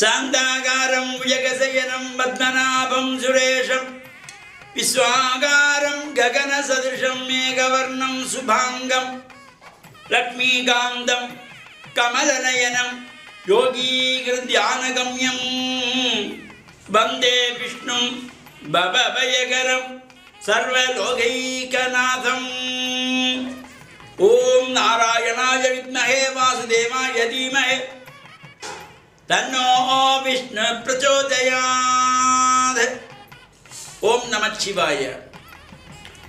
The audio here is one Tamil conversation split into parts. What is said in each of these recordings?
சாந்தாகாரம் புஜகசயனம் பத்மநாபம் சுரேஷம் விஸ்வாகாரம் ககன சதிருஷம் மேகவர்ணம் சுபாங்கம் லக்ஷ்மீகாந்தம் கமலநயனம் யோகீகிருத்யானகம்யம் வந்தே விஷ்ணும் பவபயகரம் சர்வலோகைகநாதம். ஓம் நாராயணாய வித்மஹே வாசுதேவாய தீமஹே தன்னோ விஷ்ணு பிரச்சோதயாத். ஓம் நமச்சிவாய.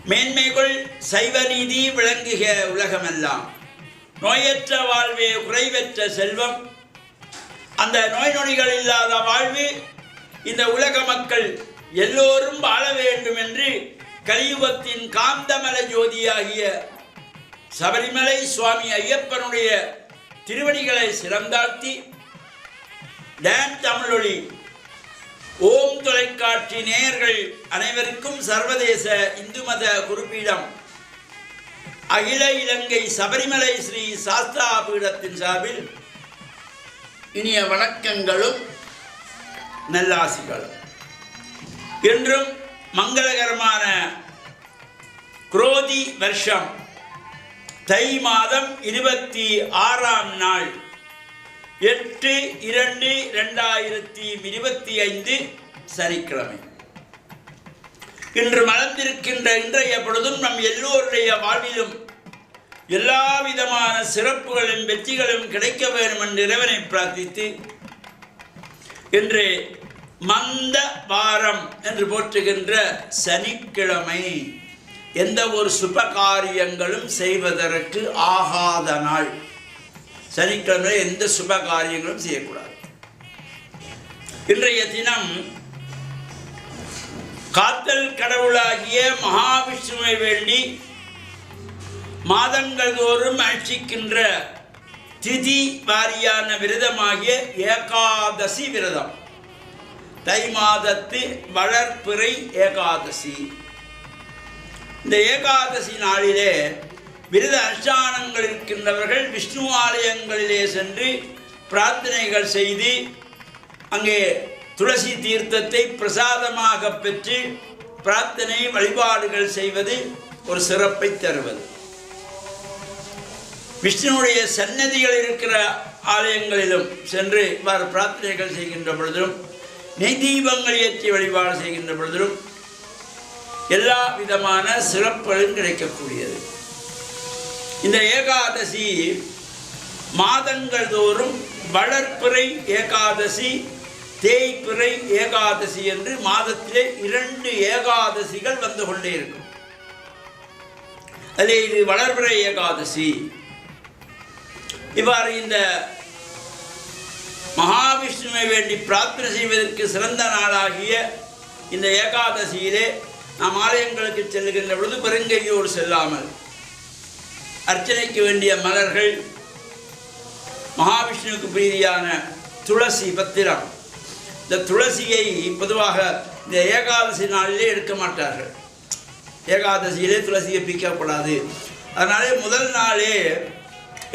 மேன்மைக்குள் சைவ நீதி விளங்குக உலகமெல்லாம். நோயற்ற வாழ்வே குறைவற்ற செல்வம். அந்த நோய் நொடிகள் இல்லாத வாழ்வு இந்த உலக மக்கள் எல்லோரும் வாழ வேண்டும் என்று கலியுகத்தின் காந்தமல ஜோதியாகிய சபரிமலை சுவாமி ஐயப்பனுடைய திருவடிகளை சிறந்தாழ்த்தி டான் தமிழொலி ஓம் தொலைக்காட்சி நேயர்கள் அனைவருக்கும் சர்வதேச இந்து மத குருபீடம் அகில இலங்கை சபரிமலை ஸ்ரீ சாஸ்தா பீடத்தின் சார்பில் இனிய வணக்கங்களும் நல்லாசிகளும். என்றும் மங்களகரமான குரோதி வருஷம் தை மாதம் 26ஆம் நாள் 8/2/2025 சனிக்கிழமை. இன்று மலர்ந்திருக்கின்ற இன்றைய பொழுதும் நம் எல்லோருடைய வாழ்விலும் எல்லா விதமான சிறப்புகளும் வெற்றிகளும் கிடைக்க வேண்டும் என்று இறைவனை பிரார்த்தித்து இன்று மந்த வாரம் என்று போற்றுகின்ற சனிக்கிழமை எந்த ஒரு சுப காரியங்களும் செய்வதற்கு ஆகாத நாள். சனிக்கிழமை எந்த சுப காரியங்களும் செய்யக்கூடாது. இன்றைய தினம் காத்தல் கடவுளாகிய மகாவிஷ்ணுவை வேண்டி மாதங்கள் தோறும் அனுஷ்டிக்கின்ற திதி வாரியான விரதமாகிய ஏகாதசி விரதம். தை மாதத்து வளர்ப்பிறை ஏகாதசி. இந்த ஏகாதசி நாளிலே விரத அனுஷ்டானங்கள் இருக்கின்றவர்கள் விஷ்ணு ஆலயங்களிலே சென்று பிரார்த்தனைகள் செய்து அங்கே துளசி தீர்த்தத்தை பிரசாதமாக பெற்று பிரார்த்தனை வழிபாடுகள் செய்வது ஒரு சிறப்பை தருவது. விஷ்ணுவுடைய சன்னதிகள் இருக்கிற ஆலயங்களிலும் சென்று இவ்வாறு பிரார்த்தனைகள் செய்கின்ற பொழுதிலும் நெய் தீபங்கள் ஏற்றி வழிபாடு செய்கின்ற பொழுதிலும் எல்லா விதமான சிறப்புகளும் கிடைக்கக்கூடியது. இந்த ஏகாதசி மாதங்கள் தோறும் வளர்ப்பிறை ஏகாதசி தேய்பிறை ஏகாதசி என்று மாதத்திலே 2 ஏகாதசிகள் வந்து கொண்டே இருக்கும். அதில் இது வளர்பிறை ஏகாதசி. இவ்வாறு இந்த மகாவிஷ்ணுவை வேண்டி பிரார்த்தனை செய்வதற்கு சிறந்த நாளாகிய இந்த ஏகாதசியிலே நாம் ஆலயங்களுக்கு செல்லுகின்ற பொழுது பெருங்கையோடு செல்லாமல் அர்ச்சனைக்கு வேண்டிய மலர்கள், மகாவிஷ்ணுவுக்கு பிரீதியான துளசி பத்திரம். இந்த துளசியை பொதுவாக இந்த ஏகாதசி நாளிலே எடுக்க மாட்டார்கள். ஏகாதசியிலே துளசியை பிக்கக்கூடாது. அதனாலே முதல் நாளே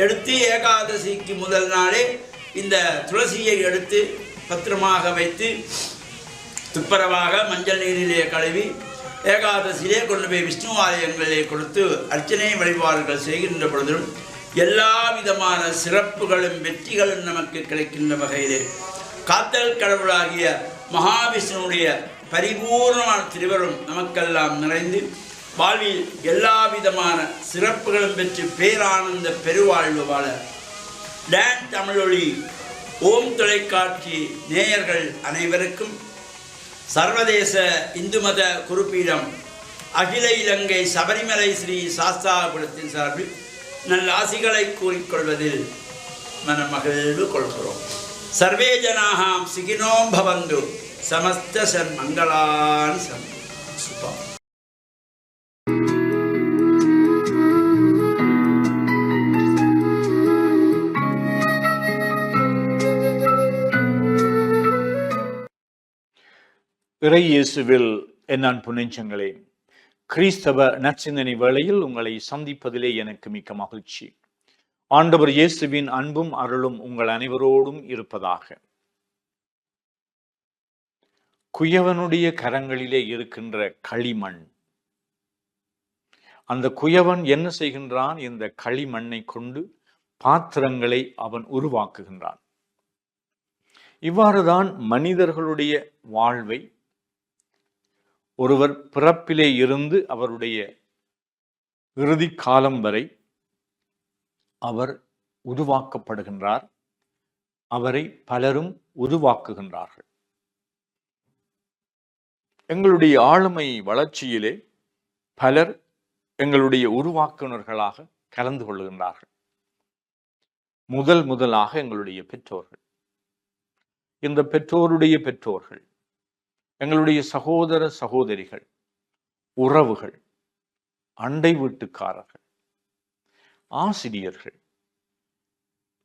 எடுத்து ஏகாதசிக்கு முதல் நாளே இந்த துளசியை எடுத்து பத்திரமாக வைத்து துப்புரவாக மஞ்சள் நீரிலே கழுவி ஏகாதசியிலே கொண்டு போய் விஷ்ணு ஆலயங்களிலே கொடுத்து அர்ச்சனை வழிபாடுகள் செய்கின்ற பொழுதும் எல்லா விதமான சிறப்புகளும் வெற்றிகளும் நமக்கு கிடைக்கின்ற வகையிலே காத்தல் கடவுளாகிய மகாவிஷ்ணுவுடைய பரிபூர்ணமான திருவருளும் நமக்கெல்லாம் நிறைந்து வாழ்வில் எல்லா விதமான சிறப்புகளும் பெற்று பேரானந்த பெருவாழ்வு வாழ டான் தமிழொலி ஓம் தொலைக்காட்சி நேயர்கள் அனைவருக்கும் சர்வதேச இந்து மத குருபீடம் அகில இலங்கை சபரிமலை ஸ்ரீ சாஸ்தாபுரத்தின் சார்பில் நல்ல ஆசிகளை கூறிக்கொள்வதில் மனமகிழ்வு கொள்கிறோம். சர்வே ஜனாஹாம் சுகினோம் பவந்து சமஸ்த சன்மங்களான் சம் சுபம். இறை இயேசுவில் என் அன்பு நெஞ்சங்களே, கிறிஸ்தவ நற்சிந்தனை வேளையில் உங்களை சந்திப்பதிலே எனக்கு மிக்க மகிழ்ச்சி. ஆண்டவர் இயேசுவின் அன்பும் அருளும் உங்கள் அனைவரோடும் இருப்பதாக. குயவனுடைய கரங்களிலே இருக்கின்ற களிமண். அந்த குயவன் என்ன செய்கின்றான்? இந்த களிமண்ணை கொண்டு பாத்திரங்களை அவன் உருவாக்குகின்றான். இவ்வாறுதான் மனிதர்களுடைய வாழ்வை ஒருவர் பிறப்பிலே இருந்து அவருடைய இறுதி காலம் வரை அவர் உருவாக்கப்படுகின்றார். அவரை பலரும் உருவாக்குகின்றார்கள். எங்களுடைய ஆளுமை வளர்ச்சியிலே பலர் எங்களுடைய உருவாக்குனர்களாக கலந்து கொள்கின்றார்கள். முதலாக எங்களுடைய பெற்றோர்கள், இந்த பெற்றோருடைய பெற்றோர்கள், எங்களுடைய சகோதர சகோதரிகள், உறவுகள், அண்டை வீட்டுக்காரர்கள், ஆசிரியர்கள்,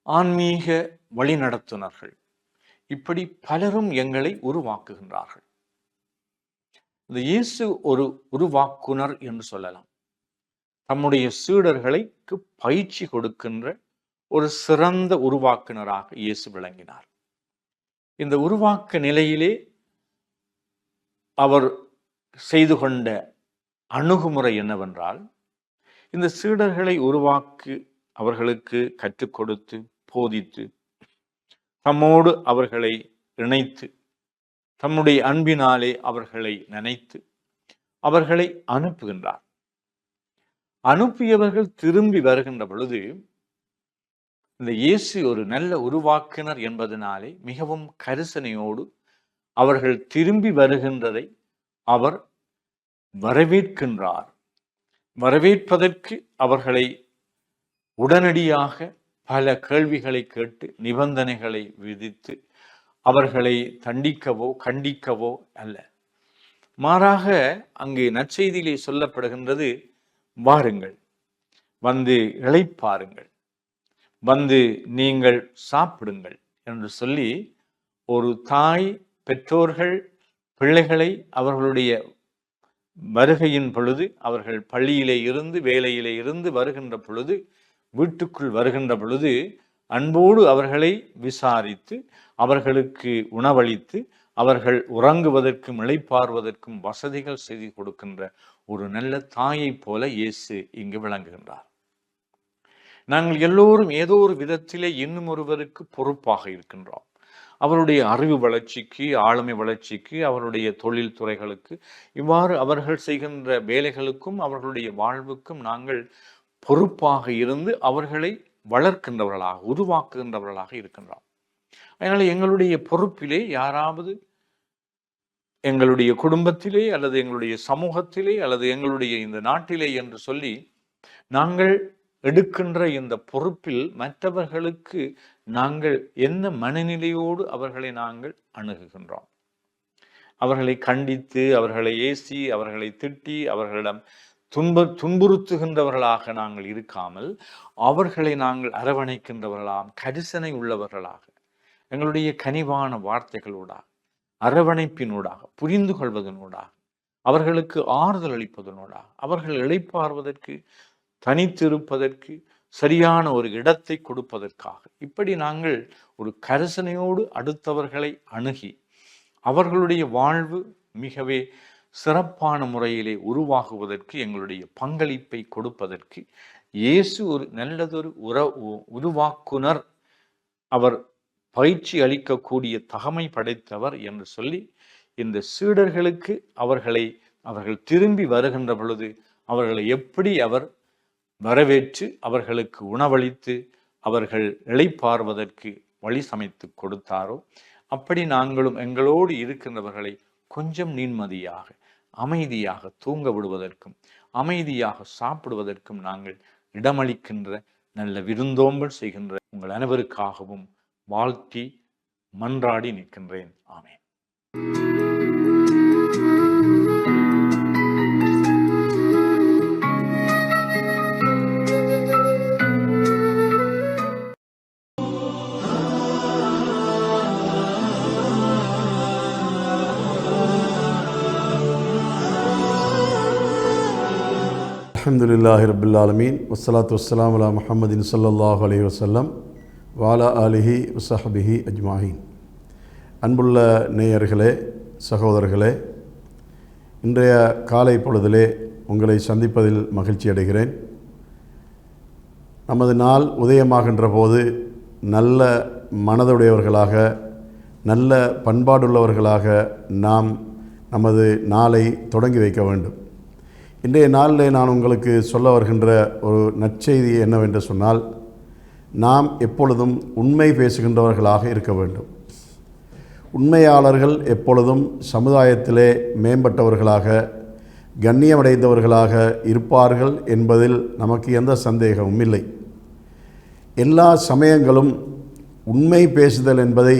ஆன்மீக வழிநடத்துனர்கள், இப்படி பலரும் எங்களை உருவாக்குகின்றார்கள். இந்த இயேசு ஒரு உருவாக்குனர் என்று சொல்லலாம். தம்முடைய சீடர்களுக்கு பயிற்சி கொடுக்கின்ற ஒரு சிறந்த உருவாக்குனராக இயேசு விளங்கினார். இந்த உருவாக்க நிலையிலே அவர் செய்து கொண்ட அணுகுமுறை என்னவென்றால், இந்த சீடர்களை உருவாக்கி அவர்களுக்கு கற்றுக் கொடுத்து போதித்து தம்மோடு அவர்களை இணைத்து தம்முடைய அன்பினாலே அவர்களை நினைத்து அவர்களை அனுப்புகின்றார். அனுப்பியவர்கள் திரும்பி வருகின்ற பொழுது இந்த இயேசு ஒரு நல்ல உருவாக்கினர் என்பதனாலே மிகவும் கரிசனையோடு அவர்கள் திரும்பி வருகின்றதை அவர் வரவேற்கின்றார். வரவேற்பதற்கு அவர்களை உடனடியாக பல கேள்விகளை கேட்டு நிபந்தனைகளை விதித்து அவர்களை தண்டிக்கவோ கண்டிக்கவோ அல்ல. மாறாக அங்கு நற்செய்தியிலே சொல்லப்படுகின்றது, வாருங்கள், வந்து இளைப்பாருங்கள், வந்து நீங்கள் சாப்பிடுங்கள் என்று சொல்லி ஒரு தாய் பெற்றோர்கள் பிள்ளைகளை அவர்களுடைய வருகையின் பொழுது, அவர்கள் பள்ளியிலே இருந்து வேலையிலே இருந்து வருகின்ற பொழுது, வீட்டுக்குள் வருகின்ற பொழுது அன்போடு அவர்களை விசாரித்து அவர்களுக்கு உணவளித்து அவர்கள் உறங்குவதற்கும் இளைப்பாறுவதற்கும் வசதிகள் செய்து கொடுக்கின்ற ஒரு நல்ல தாயைப் போல இயேசு இங்கு விளங்குகின்றார். நாங்கள் எல்லோரும் ஏதோ ஒரு விதத்திலே இன்னும் ஒருவருக்கு பொறுப்பாக இருக்கின்றோம். அவருடைய அறிவு வளர்ச்சிக்கு, ஆளுமை வளர்ச்சிக்கு, அவருடைய தொழில் துறைகளுக்கு, இவ்வாறு அவர்கள் செய்கின்ற வேலைகளுக்கும் அவர்களுடைய வாழ்வுக்கும் நாங்கள் பொறுப்பாக இருந்து அவர்களை வளர்க்கின்றவர்களாக உருவாக்குகின்றவர்களாக இருக்கின்றோம். அதனால எங்களுடைய பொறுப்பிலே யாராவது எங்களுடைய குடும்பத்திலே அல்லது எங்களுடைய சமூகத்திலே அல்லது எங்களுடைய இந்த நாட்டிலே என்று சொல்லி நாங்கள் எடுக்கின்ற இந்த பொறுப்பில் மற்றவர்களுக்கு நாங்கள் எந்த மனநிலையோடு அவர்களை நாங்கள் அணுகுகின்றோம்? அவர்களை கண்டித்து, அவர்களை ஏசி, அவர்களை திட்டி, அவர்களிடம் துன்புறுத்துகின்றவர்களாக நாங்கள் இருக்காமல் அவர்களை நாங்கள் அரவணைக்கின்றவர்களாக, கரிசனை உள்ளவர்களாக, எங்களுடைய கனிவான வார்த்தைகளூடாக, அரவணைப்பினூடாக, புரிந்து கொள்வதனூடாக, அவர்களுக்கு ஆறுதல் அளிப்பதனூடாக, அவர்கள் இளைப்பாறுவதற்கு, தனித்திருப்பதற்கு சரியான ஒரு இடத்தை கொடுப்பதற்காக, இப்படி நாங்கள் ஒரு கரிசனையோடு அடுத்தவர்களை அணுகி அவர்களுடைய வாழ்வு மிகவே சிறப்பான முறையிலே உருவாகுவதற்கு எங்களுடைய பங்களிப்பை கொடுப்பதற்கு இயேசு ஒரு நல்லதொரு உருவாக்குனர், அவர் பயிற்சி அளிக்கக்கூடிய தகமை படைத்தவர் என்று சொல்லி இந்த சீடர்களுக்கு அவர்கள் திரும்பி வருகின்ற பொழுது அவர்களை எப்படி அவர் வரவேற்று அவர்களுக்கு உணவளித்து அவர்கள் இளைப்பாறுவதற்கு வழி சமைத்து கொடுத்தாரோ, அப்படி நாங்களும் எங்களோடு இருக்கின்றவர்களை கொஞ்சம் நிம்மதியாக, அமைதியாக தூங்க விடுவதற்கும், அமைதியாக சாப்பிடுவதற்கும் நாங்கள் இடமளிக்கின்ற நல்ல விருந்தோம்பல் செய்கின்ற உங்கள் அனைவருக்காகவும் வாழ்த்தி மன்றாடி நிற்கின்றேன். ஆமென். அல்ஹம்துலில்லாஹி ரப்பில் ஆலமீன் வஸ்ஸலாத்து வஸ்ஸலாமு அலா முஹம்மதின் ஸல்லல்லாஹு அலைஹி வஸல்லம் வ அலா ஆலிஹி வஸஹ்பிஹி அஜ்மாஹீன். அன்புள்ள நேயர்களே, சகோதரர்களே, இன்றைய காலை பொழுதிலே உங்களை சந்திப்பதில் மகிழ்ச்சி அடைகிறேன். நமது நாள் உதயமாகின்ற போது நல்ல மனதுடையவர்களாக, நல்ல பண்பாடுள்ளவர்களாக நாம் நமது நாளை தொடங்கி வைக்க வேண்டும். இன்றைய நாளில் நான் உங்களுக்கு சொல்ல வருகின்ற ஒரு நற்செய்தி என்னவென்று சொன்னால், நாம் எப்பொழுதும் உண்மை பேசுகின்றவர்களாக இருக்க வேண்டும். உண்மையாளர்கள் எப்பொழுதும் சமுதாயத்திலே மேம்பட்டவர்களாக, கண்ணியமடைந்தவர்களாக இருப்பார்கள் என்பதில் நமக்கு எந்த சந்தேகமும் இல்லை. எல்லா சமயங்களும் உண்மை பேசுதல் என்பதை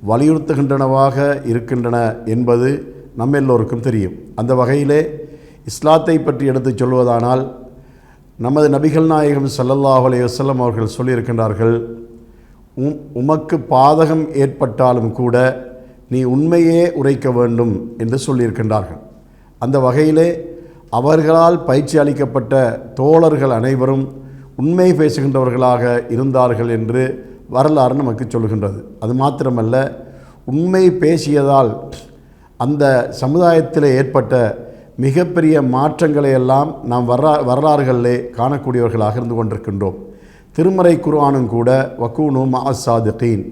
வலியுறுத்துகின்றனவாக இருக்கின்றன என்பது நம்மெல்லோருக்கும் தெரியும். அந்த வகையிலே இஸ்லாத்தை பற்றி எடுத்துச் சொல்வதானால், நமது நபிகள் நாயகம் ஸல்லல்லாஹு அலைஹி வஸல்லம் அவர்கள் சொல்லியிருக்கின்றார்கள், உமக்கு பாதகம் ஏற்பட்டாலும் கூட நீ உண்மையே உரைக்க வேண்டும் என்று சொல்லியிருக்கின்றார்கள். அந்த வகையிலே அவர்களால் பயிற்சி அளிக்கப்பட்ட தோழர்கள் அனைவரும் உண்மை பேசுகின்றவர்களாக இருந்தார்கள் என்று வரலாறு நமக்கு சொல்கின்றது. அது மாத்திரமல்ல, உண்மை பேசியதால் அந்த சமுதாயத்தில் ஏற்பட்ட மிகப்பெரிய மாற்றங்களை எல்லாம் நாம் வரலாறுகளிலே காணக்கூடியவர்களாக இருந்து கொண்டிருக்கின்றோம். திருமறை குர்ஆனும் கூட வக்கூனு மஅஸ்ஸாதிகீன்,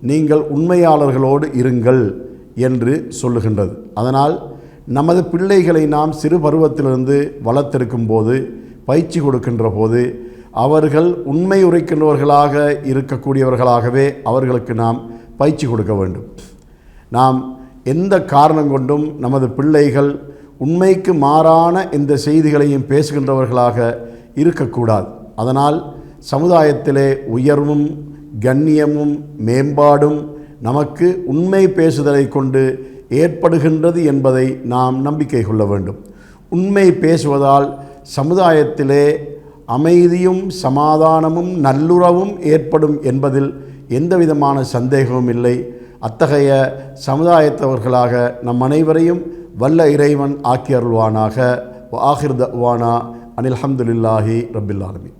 நீங்கள் உண்மையாளர்களோடு இருங்கள் என்று சொல்லுகின்றது. அதனால் நமது பிள்ளைகளை நாம் சிறு பருவத்திலிருந்து வளர்த்தெடுக்கும் போது, பயிற்சி கொடுக்கின்ற போது, அவர்கள் உண்மை உரைக்கின்றவர்களாக இருக்கக்கூடியவர்களாகவே அவர்களுக்கு நாம் பயிற்சி கொடுக்க வேண்டும். நாம் எந்த காரணம் கொண்டும் நமது பிள்ளைகள் உண்மைக்கு மாறான இந்த செய்திகளையும் பேசுகின்றவர்களாக இருக்கக்கூடாது. அதனால் சமுதாயத்திலே உயர்வும் கண்ணியமும் மேம்பாடும் நமக்கு உண்மை பேசுதலை கொண்டு ஏற்படுகின்றது என்பதை நாம் நம்பிக்கை கொள்ள வேண்டும். உண்மை பேசுவதால் சமுதாயத்திலே அமைதியும் சமாதானமும் நல்லுறவும் ஏற்படும் என்பதில் எந்தவிதமான சந்தேகமும் இல்லை. அத்தகைய சமுதாயத்தவர்களாக நம் அனைவரையும் வல்ல இறைவன் ஆக்கி அருள்வானாக. வ ஆகிர் தஅவானா அனில் ஹம்துலில்லாஹி ரப்பில் ஆலமீன்.